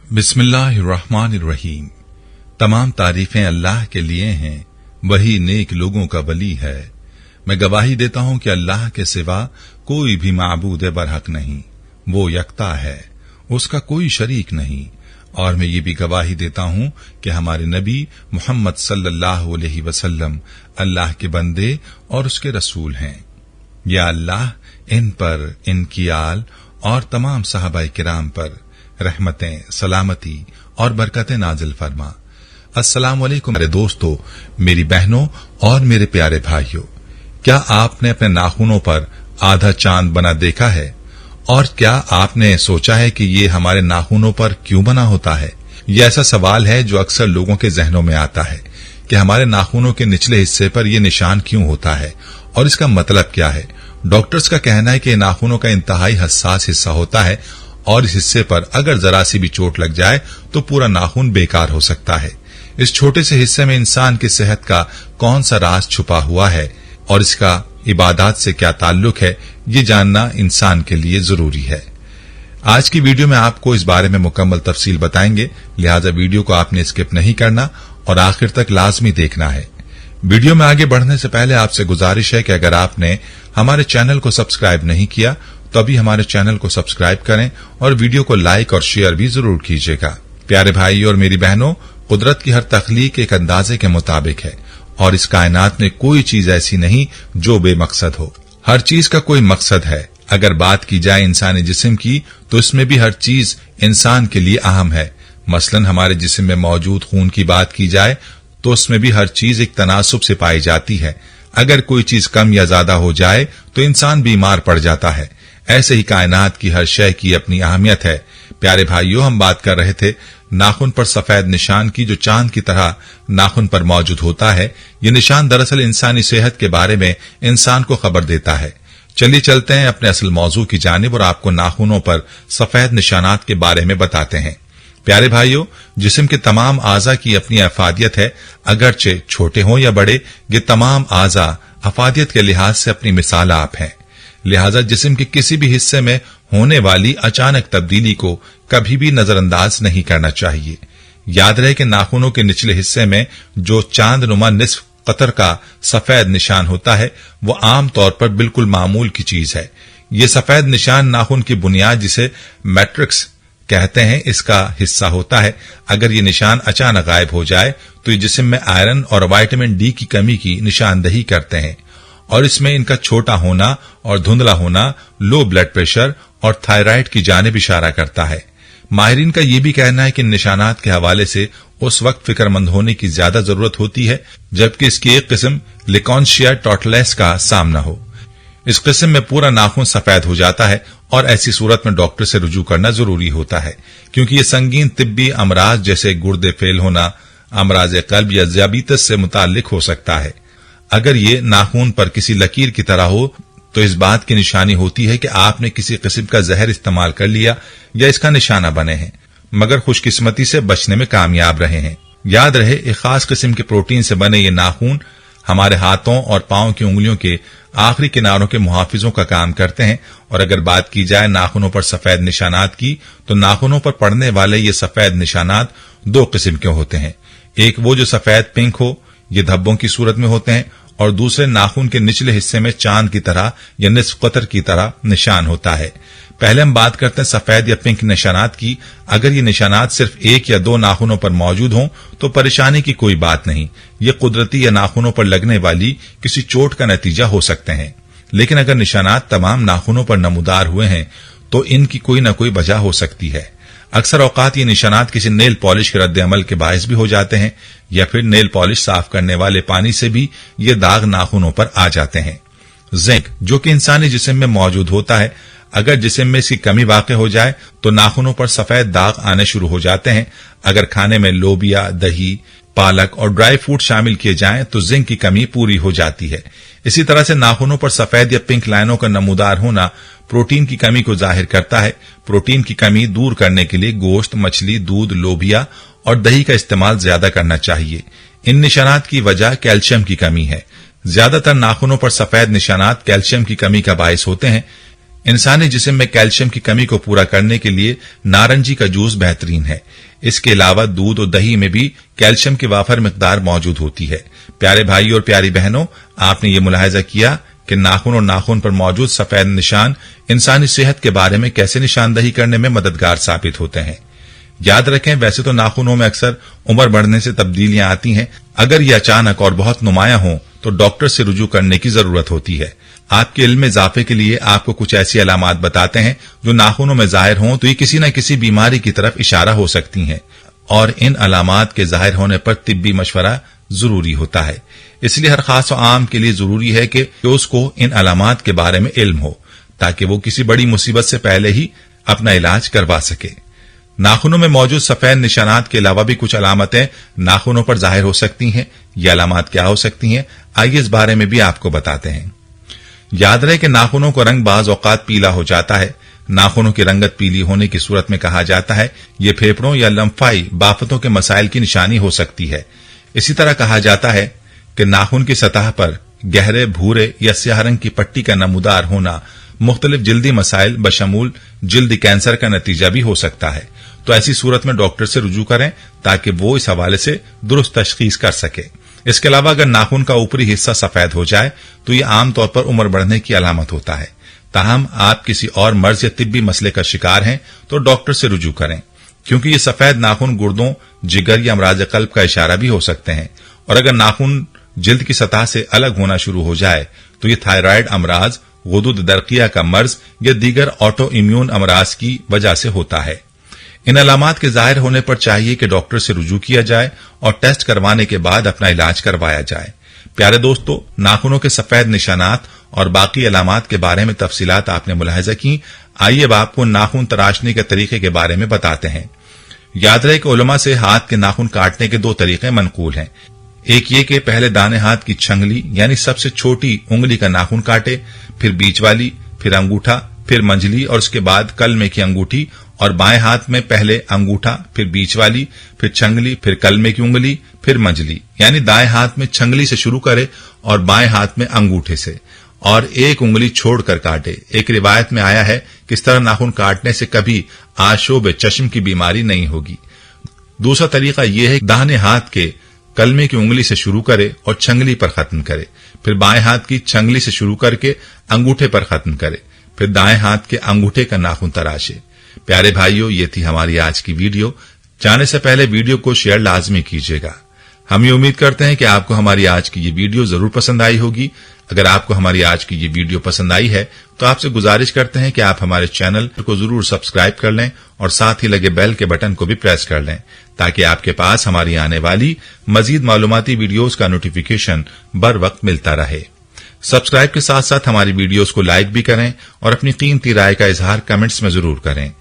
बिस्मिल्लाहिर्रहमानिर्रहीम। तमाम तारीफें अल्लाह के लिए हैं, वही नेक लोगों का वली है। मैं गवाही देता हूं कि अल्लाह के सिवा कोई भी माबूद बरहक नहीं, वो यकता है, उसका कोई शरीक नहीं। और मैं ये भी गवाही देता हूं कि हमारे नबी मोहम्मद सल्लल्लाहु अलैहि वसल्लम अल्लाह के बंदे और उसके रसूल हैं। या अल्लाह इन पर, इनकी आल और तमाम सहाबाए किराम पर रहमतें, सलामती और बरकतें नाजिल फरमा। अस्सलाम वालेकुम मेरे दोस्तों, मेरी बहनों और मेरे प्यारे भाइयों। क्या आपने अपने नाखूनों पर आधा चांद बना देखा है? और क्या आपने सोचा है कि ये हमारे नाखूनों पर क्यों बना होता है? ये ऐसा सवाल है जो अक्सर लोगों के जहनों में आता है कि हमारे नाखूनों के निचले हिस्से पर यह निशान क्यों होता है और इसका मतलब क्या है। डॉक्टर्स का कहना है कि नाखूनों का इंतहाई हसास हिस्सा होता है और इस हिस्से पर अगर जरा सी भी चोट लग जाए तो पूरा नाखून बेकार हो सकता है। इस छोटे से हिस्से में इंसान की सेहत का कौन सा राज छुपा हुआ है और इसका इबादत से क्या ताल्लुक है, ये जानना इंसान के लिए जरूरी है। आज की वीडियो में आपको इस बारे में मुकम्मल तफसील बताएंगे, लिहाजा वीडियो को आपने स्किप नहीं करना और आखिर तक लाजमी देखना है। वीडियो में आगे बढ़ने से पहले आपसे गुजारिश है कि अगर आपने हमारे चैनल को सब्सक्राइब नहीं किया तो अभी हमारे चैनल को सब्सक्राइब करें और वीडियो को लाइक और शेयर भी जरूर कीजिएगा। प्यारे भाई और मेरी बहनों, कुदरत की हर तख्लीक एक अंदाजे के मुताबिक है और इस कायनात में कोई चीज ऐसी नहीं जो बेमकसद हो। हर चीज का कोई मकसद है। अगर बात की जाए इंसानी जिस्म की तो इसमें भी हर चीज इंसान के लिए अहम है। मसलन हमारे जिस्म में मौजूद खून की बात की जाए तो उसमें भी हर चीज एक तनासुब से पाई जाती है। अगर कोई चीज कम या ज्यादा हो जाए तो इंसान बीमार पड़ जाता है। ऐसे ही कायनात की हर शय की अपनी अहमियत है। प्यारे भाइयों, हम बात कर रहे थे नाखून पर सफेद निशान की, जो चांद की तरह नाखून पर मौजूद होता है। ये निशान दरअसल इंसानी सेहत के बारे में इंसान को खबर देता है। चलिए चलते हैं अपने असल मौजू की जानिब और आपको नाखूनों पर सफेद निशानात के बारे में बताते हैं। प्यारे भाइयों, जिस्म के तमाम आज़ा की अपनी अफादियत है। अगरचे छोटे हों या बड़े, ये तमाम आज़ा अफादियत के लिहाज से अपनी मिसाल आप हैं। लिहाजा जिस्म के किसी भी हिस्से में होने वाली अचानक तब्दीली को कभी भी नजरअंदाज नहीं करना चाहिए। याद रहे कि नाखूनों के निचले हिस्से में जो चांदनुमा निस्फ कतर का सफेद निशान होता है वो आम तौर पर बिल्कुल मामूल की चीज है। ये सफेद निशान नाखून की बुनियाद, जिसे मैट्रिक्स कहते हैं, इसका हिस्सा होता है। अगर ये निशान अचानक गायब हो जाए तो ये जिस्म में आयरन और विटामिन डी की कमी की निशानदही करते हैं और इसमें इनका छोटा होना और धुंधला होना लो ब्लड प्रेशर और थायराइड की जानिब इशारा करता है। माहिरीन का यह भी कहना है कि निशानात के हवाले से उस वक्त फिक्रमंद होने की ज्यादा जरूरत होती है जबकि इसकी एक किस्म लिकॉन्शिया टोटलेस का सामना हो। इस किस्म में पूरा नाखून सफेद हो जाता है और ऐसी सूरत में डॉक्टर से रुजू करना जरूरी होता है, क्योंकि ये संगीन तिब्बी अमराज जैसे गुर्दे फेल होना, अमराज कल्ब या ज़ियाबीतस से मुताल्लिक हो सकता है। अगर ये नाखून पर किसी लकीर की तरह हो तो इस बात की निशानी होती है कि आपने किसी किस्म का जहर इस्तेमाल कर लिया या इसका निशाना बने हैं, मगर खुशकिस्मती से बचने में कामयाब रहे हैं। याद रहे, एक खास किस्म के प्रोटीन से बने ये नाखून हमारे हाथों और पांव की उंगलियों के आखिरी किनारों के मुहाफिजों का काम करते हैं। और अगर बात की जाए नाखूनों पर सफेद निशानात की तो नाखूनों पर पड़ने वाले ये सफेद निशानात दो किस्म के होते हैं। एक वो जो सफेद पिंक हो, ये धब्बों की सूरत में होते हैं, और दूसरे नाखून के निचले हिस्से में चांद की तरह या निस्फ कतर की तरह निशान होता है। पहले हम बात करते हैं सफेद या पिंक निशानात की। अगर ये निशानात सिर्फ एक या दो नाखूनों पर मौजूद हों तो परेशानी की कोई बात नहीं, ये कुदरती या नाखूनों पर लगने वाली किसी चोट का नतीजा हो सकते हैं। लेकिन अगर निशानात तमाम नाखूनों पर नमूदार हुए हैं तो इनकी कोई न कोई वजह हो सकती है। अक्सर औकात ये निशानात किसी नेल पॉलिश के रद्द अमल के बायस भी हो जाते हैं या फिर नेल पॉलिश साफ करने वाले पानी से भी ये दाग नाखूनों पर आ जाते हैं। जिंक, जो कि इंसानी जिस्म में मौजूद होता है, अगर जिस्म में इसकी कमी वाक़ हो जाए तो नाखूनों पर सफेद दाग आने शुरू हो जाते हैं। अगर खाने में लोबिया, दही, पालक और ड्राई फ्रूट शामिल किए जाएं तो जिंक की कमी पूरी हो जाती है। इसी तरह से नाखूनों पर सफेद या पिंक लाइनों का नमूदार होना प्रोटीन की कमी को जाहिर करता है। प्रोटीन की कमी दूर करने के लिए गोश्त, मछली, दूध, लोबिया और दही का इस्तेमाल ज्यादा करना चाहिए। इन निशानात की वजह कैल्शियम की कमी है। ज्यादातर नाखूनों पर सफेद निशानात कैल्शियम की कमी का बायस होते हैं। इंसानी जिस्म में कैल्शियम की कमी को पूरा करने के लिए नारंगी का जूस बेहतरीन है। इसके अलावा दूध और दही में भी कैल्शियम की वाफर मिकदार मौजूद होती है। प्यारे भाई और प्यारी बहनों, आपने ये मुलाहिजा किया कि नाखून और नाखून पर मौजूद सफेद निशान इंसानी सेहत के बारे में कैसे निशानदही करने में मददगार साबित होते हैं। याद रखें, वैसे तो नाखूनों में अक्सर उम्र बढ़ने से तब्दीलियां आती हैं। अगर ये अचानक और बहुत नुमायां हो तो डॉक्टर से रुजू करने की जरूरत होती है। आपके इल्म में इजाफे के लिए आपको कुछ ऐसी अलामात बताते हैं जो नाखूनों में जाहिर हों तो ये किसी न किसी बीमारी की तरफ इशारा हो सकती हैं, और इन अलामात के जाहिर होने पर तिब्बी मशवरा जरूरी होता है। इसलिए हर खास और आम के लिए जरूरी है कि उसको इन अलामात के बारे में इल्म हो, ताकि वो किसी बड़ी मुसीबत से पहले ही अपना इलाज करवा सके। नाखूनों में मौजूद सफेद निशानात के अलावा भी कुछ अलामतें नाखूनों पर जाहिर हो सकती हैं। ये अलामात क्या हो सकती हैं, आइए इस बारे में भी आपको बताते हैं। याद रहे कि नाखूनों का रंग बाज औकात पीला हो जाता है। नाखूनों की रंगत पीली होने की सूरत में कहा जाता है ये फेफड़ों या लम्फाई बाफतों के मसाइल की निशानी हो सकती है। इसी तरह कहा जाता है कि नाखून की सतह पर गहरे भूरे या स्याह रंग की पट्टी का नमूदार होना मुख्तलिफ जिल्दी मसाइल बशमूल जिल्दी कैंसर का नतीजा भी हो सकता है। तो ऐसी सूरत में डॉक्टर से रुजू करें ताकि वो इस हवाले से दुरुस्त तशखीस कर सके। इसके अलावा अगर नाखून का ऊपरी हिस्सा सफेद हो जाए तो ये आमतौर पर उम्र बढ़ने की अलामत होता है। ताहम आप किसी और मर्ज या तिब्बी मसले का शिकार हैं तो डॉक्टर से रुजू करें, क्योंकि ये सफेद नाखून गुर्दों, जिगर या अमराज कल्ब का इशारा भी हो सकते हैं। और अगर नाखून जिल्द की सतह से अलग होना शुरू हो जाए तो ये थायराइड अमराज, गुदुद दरकिया का मर्ज या दीगर ऑटो इम्यून अमराज की वजह से होता है। इन अलामात के जाहिर होने पर चाहिए कि डॉक्टर से रुजू किया जाए और टेस्ट करवाने के बाद अपना इलाज करवाया जाए। प्यारे दोस्तों, नाखूनों के सफेद निशानात और बाकी अलामात के बारे में तफसीलात आपने मुलाहिजा की। आइए अब आपको नाखून तराशने के तरीके के बारे में बताते हैं। याद रहे कि उलमा से हाथ के नाखून काटने के दो तरीके मनकूल हैं। एक ये कि पहले दाने हाथ की छंगली यानी सबसे छोटी उंगली का नाखून काटे, फिर बीच वाली, फिर अंगूठा, फिर मंझली और उसके बाद कलमे की अंगूठी, और बाएं हाथ में पहले अंगूठा, फिर बीच वाली, फिर छंगली, फिर कलमे की उंगली, फिर मंझली, यानी दाएं हाथ में छंगली से शुरू करे और बाएं हाथ में अंगूठे से, और एक उंगली छोड़कर काटे। एक रिवायत में आया है कि इस तरह नाखून काटने से कभी आशोब चश्म की बीमारी नहीं होगी। दूसरा तरीका यह है दाहिने हाथ के कलमे की उंगली से शुरू करे और छंगली पर खत्म करे, फिर बाएं हाथ की छंगली से शुरू करके अंगूठे पर खत्म करे, फिर दाएं हाथ के अंगूठे का नाखून तराशे। प्यारे भाइयों, ये थी हमारी आज की वीडियो। जाने से पहले वीडियो को शेयर लाजमी कीजिएगा। हम ये उम्मीद करते हैं कि आपको हमारी आज की ये वीडियो जरूर पसंद आई होगी। अगर आपको हमारी आज की ये वीडियो पसंद आई है तो आपसे गुजारिश करते हैं कि आप हमारे चैनल को जरूर सब्सक्राइब कर लें और साथ ही लगे बेल के बटन को भी प्रेस कर लें, ताकि आपके पास हमारी आने वाली मजीद मालूमाती वीडियोस का नोटिफिकेशन बर वक्त मिलता रहे। सब्सक्राइब के साथ साथ हमारी वीडियोस को लाइक भी करें और अपनी कीमती राय का इजहार कमेंट्स में जरूर करें।